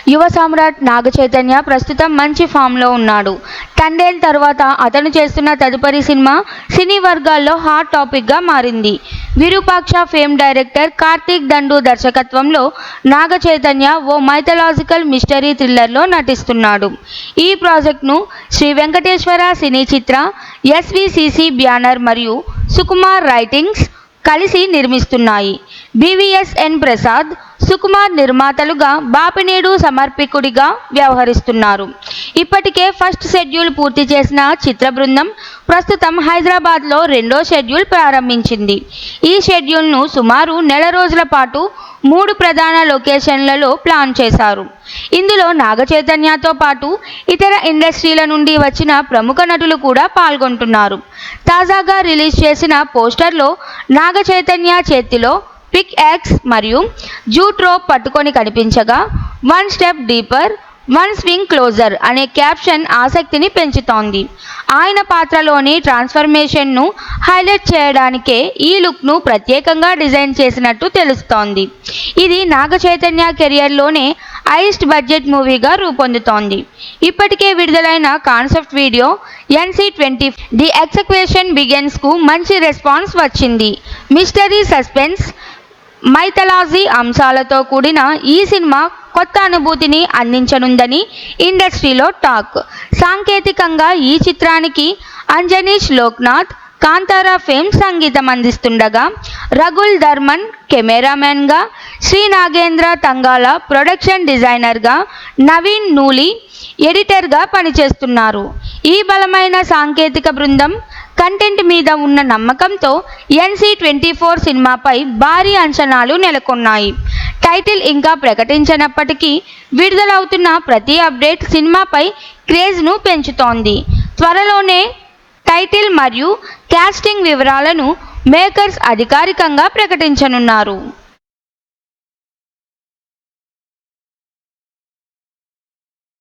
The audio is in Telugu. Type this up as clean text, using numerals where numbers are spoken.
యువ సామ్రాట్ నాగ చైతన్య ప్రస్తుతం మంచి ఫామ్లో ఉన్నాడు. తండేల్ తర్వాత అతను చేస్తున్న తదుపరి సినిమా సినీ వర్గాల్లో హాట్ టాపిక్గా మారింది. విరూపాక్ష ఫేమ్ డైరెక్టర్ కార్తీక్ దండు దర్శకత్వంలో నాగ చైతన్య ఓ మైథలాజికల్ మిస్టరీ థ్రిల్లర్లో నటిస్తున్నాడు. ఈ ప్రాజెక్ట్ను శ్రీ వెంకటేశ్వర సినీ చిత్ర, ఎస్విసిసి బ్యానర్ మరియు సుకుమార్ రైటింగ్స్ కలిసి నిర్మిస్తున్నాయి. బివిఎస్ఎన్ ప్రసాద్, సుకుమార్ నిర్మాతలుగా, బాపినీడు సమర్పకుడిగా వ్యవహరిస్తున్నారు. ఇప్పటికే ఫస్ట్ షెడ్యూల్ పూర్తి చేసిన చిత్ర బృందం ప్రస్తుతం హైదరాబాద్లో రెండో షెడ్యూల్ ప్రారంభించింది. ఈ షెడ్యూల్ను సుమారు నెల రోజుల పాటు 3 ప్రధాన లొకేషన్లలో ప్లాన్ చేశారు. ఇందులో నాగ చైతన్యతో పాటు ఇతర ఇండస్ట్రీల నుండి వచ్చిన ప్రముఖ నటులు కూడా పాల్గొంటున్నారు. తాజాగా రిలీజ్ చేసిన పోస్టర్లో నాగ చైతన్య చేతిలో పిక్ యాక్స్ మరియు జూట్ రోప్ పట్టుకొని కనిపించగా, one step deeper, one swing closer అనే క్యాప్షన్ ఆసక్తిని పెంచుతోంది. ఆయన పాత్రలోని ట్రాన్స్ఫర్మేషన్ను హైలైట్ చేయడానికే ఈ లుక్ను ప్రత్యేకంగా డిజైన్ చేసినట్టు తెలుస్తోంది. ఇది నాగ చైతన్య కెరియర్లోనే హైయెస్ట్ బడ్జెట్ మూవీగా రూపొందుతోంది. ఇప్పటికే విడుదలైన concept video NC-20 the execution బిగిన్స్కు మంచి రెస్పాన్స్ వచ్చింది. మిస్టరీ, సస్పెన్స్, మైథలాజీ అంశాలతో కూడిన ఈ సినిమా కొత్త అనుభూతిని అందించనుందని ఇండస్ట్రీలో టాక్. సాంకేతికంగా ఈ చిత్రానికి అంజనీష్ లోక్నాథ్ కాంతారా ఫేమ్ సంగీతం అందిస్తుండగా, రఘుల్ ధర్మన్ కెమెరామెన్గా, శ్రీ నాగేంద్ర తంగాల ప్రొడక్షన్ డిజైనర్గా, నవీన్ నూలి ఎడిటర్గా పనిచేస్తున్నారు. ఈ బలమైన సాంకేతిక బృందం కంటెంట్ మీద ఉన్న నమ్మకంతో NC-24 సినిమాపై భారీ అంచనాలు నెలకొన్నాయి. టైటిల్ ఇంకా ప్రకటించనప్పటికీ విడుదలవుతున్న ప్రతి అప్డేట్ సినిమాపై క్రేజ్ను పెంచుతోంది. త్వరలోనే టైటిల్ మరియు కాస్టింగ్ వివరాలను మేకర్స్ అధికారికంగా ప్రకటించనున్నారు.